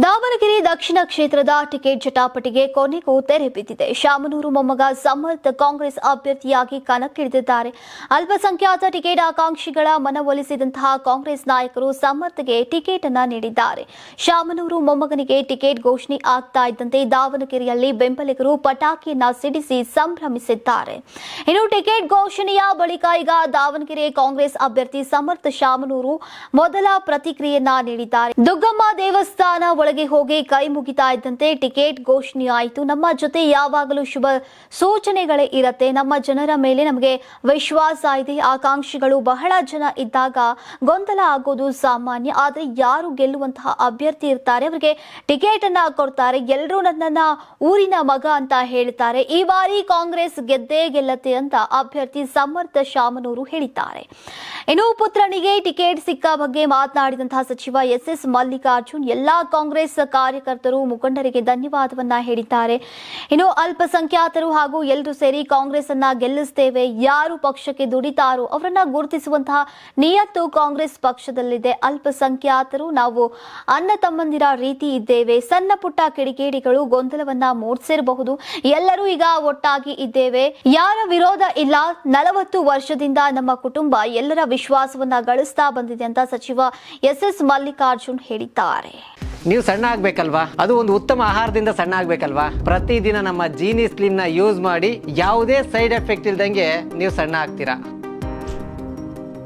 ದಾವಣಗೆರೆ ದಕ್ಷಿಣ ಕ್ಷೇತ್ರದ ಟಿಕೆಟ್ ಜಟಾಪಟಿಗೆ ಕೊನೆಗೂ ತೆರೆ ಬಿದ್ದಿದೆ. ಶಾಮನೂರು ಮೊಮ್ಮಗ ಸಮರ್ಥ ಕಾಂಗ್ರೆಸ್ ಅಭ್ಯರ್ಥಿಯಾಗಿ ಕಣಕ್ಕಿಳಿದಿದ್ದಾರೆ. ಅಲ್ಪಸಂಖ್ಯಾತ ಟಿಕೆಟ್ ಆಕಾಂಕ್ಷಿಗಳ ಮನವೊಲಿಸಿದಂತಹ ಕಾಂಗ್ರೆಸ್ ನಾಯಕರು ಸಮರ್ಥ್ಗೆ ಟಿಕೆಟ್ ಅನ್ನು ನೀಡಿದ್ದಾರೆ. ಶಾಮನೂರು ಮೊಮ್ಮಗನಿಗೆ ಟಿಕೆಟ್ ಘೋಷಣೆ ಆಗ್ತಾ ಇದ್ದಂತೆ ದಾವಣಗೆರೆಯಲ್ಲಿ ಬೆಂಬಲಿಗರು ಪಟಾಕಿಯನ್ನ ಸಿಡಿಸಿ ಸಂಭ್ರಮಿಸಿದ್ದಾರೆ. ಇನ್ನು ಟಿಕೆಟ್ ಘೋಷಣೆಯ ಬಳಿಕ ಈಗ ದಾವಣಗೆರೆ ಕಾಂಗ್ರೆಸ್ ಅಭ್ಯರ್ಥಿ ಸಮರ್ಥ ಶಾಮನೂರು ಮೊದಲ ಪ್ರತಿಕ್ರಿಯೆಯನ್ನ ನೀಡಿದ್ದಾರೆ. ದುಗ್ಗಮ್ಮ ದೇವಸ್ಥಾನ ಒಳಗೆ ಹೋಗಿ ಕೈ ಮುಗಿತಾ ಇದ್ದಂತೆ ಟಿಕೆಟ್ ಘೋಷಣೆ ಆಯಿತು. ನಮ್ಮ ಜೊತೆ ಯಾವಾಗಲೂ ಶುಭ ಸೂಚನೆಗಳೇ ಇರುತ್ತೆ. ನಮ್ಮ ಜನರ ಮೇಲೆ ನಮಗೆ ವಿಶ್ವಾಸ ಇದೆ. ಆಕಾಂಕ್ಷಿಗಳು ಬಹಳ ಜನ ಇದ್ದಾಗ ಗೊಂದಲ ಆಗೋದು ಸಾಮಾನ್ಯ. ಆದರೆ ಯಾರು ಗೆಲ್ಲುವಂತಹ ಅಭ್ಯರ್ಥಿ ಇರ್ತಾರೆ ಅವರಿಗೆ ಟಿಕೆಟ್ ಅನ್ನ ಕೊಡ್ತಾರೆ. ಎಲ್ಲರೂ ನನ್ನನ್ನ ಊರಿನ ಮಗ ಅಂತ ಹೇಳ್ತಾರೆ. ಈ ಬಾರಿ ಕಾಂಗ್ರೆಸ್ ಗೆದ್ದೇ ಗೆಲ್ಲತ್ತೆ ಅಂತ ಅಭ್ಯರ್ಥಿ ಸಮರ್ಥ ಶಾಮನೂರು ಹೇಳಿದ್ದಾರೆ. ಇನ್ನು ಪುತ್ರನಿಗೆ ಟಿಕೆಟ್ ಸಿಕ್ಕ ಬಗ್ಗೆ ಮಾತನಾಡಿದಂತಹ ಸಚಿವ ಎಸ್ ಮಲ್ಲಿಕಾರ್ಜುನ್ ಎಲ್ಲಾ ಕಾಂಗ್ರೆಸ್ ಕಾರ್ಯಕರ್ತರು ಮುಖಂಡರಿಗೆ ಧನ್ಯವಾದವನ್ನ ಹೇಳಿದ್ದಾರೆ. ಇನ್ನು ಅಲ್ಪಸಂಖ್ಯಾತರು ಹಾಗೂ ಎಲ್ಲರೂ ಸೇರಿ ಕಾಂಗ್ರೆಸ್ ಅನ್ನ ಗೆಲ್ಲಿಸ್ತೇವೆ. ಯಾರು ಪಕ್ಷಕ್ಕೆ ದುಡಿತಾರೋ ಅವರನ್ನ ಗುರುತಿಸುವಂತಹ ನಿಯತ್ತು ಕಾಂಗ್ರೆಸ್ ಪಕ್ಷದಲ್ಲಿದೆ. ಅಲ್ಪಸಂಖ್ಯಾತರು ನಾವು ಅಣ್ಣ ತಮ್ಮಂದಿರ ರೀತಿ ಇದ್ದೇವೆ. ಸಣ್ಣ ಪುಟ್ಟ ಕಿಡಿಗೇಡಿಗಳು ಗೊಂದಲವನ್ನ ಮೂಡಿಸಿರಬಹುದು. ಎಲ್ಲರೂ ಈಗ ಒಟ್ಟಾಗಿ ಇದ್ದೇವೆ. ಯಾರ ವಿರೋಧ ಇಲ್ಲ. 40 ವರ್ಷದಿಂದ ನಮ್ಮ ಕುಟುಂಬ ಎಲ್ಲರ ವಿಶ್ವಾಸವನ್ನ ಗಳಿಸ್ತಾ ಬಂದಿದೆ ಅಂತ ಸಚಿವ ಎಸ್ ಮಲ್ಲಿಕಾರ್ಜುನ್ ಹೇಳಿದ್ದಾರೆ. ನೀವು ಸಣ್ಣ ಆಗ್ಬೇಕಲ್ವಾ? ಅದು ಒಂದು ಉತ್ತಮ ಆಹಾರದಿಂದ ಸಣ್ಣ ಆಗ್ಬೇಕಲ್ವಾ? ಪ್ರತಿದಿನ ನಮ್ಮ ಜೀನಿ ಸ್ಲಿಮ್ ನ ಯೂಸ್ ಮಾಡಿ ಯಾವುದೇ ಸೈಡ್ ಎಫೆಕ್ಟ್ ಇಲ್ದಂಗೆ ನೀವು ಸಣ್ಣ ಆಗ್ತೀರಾ.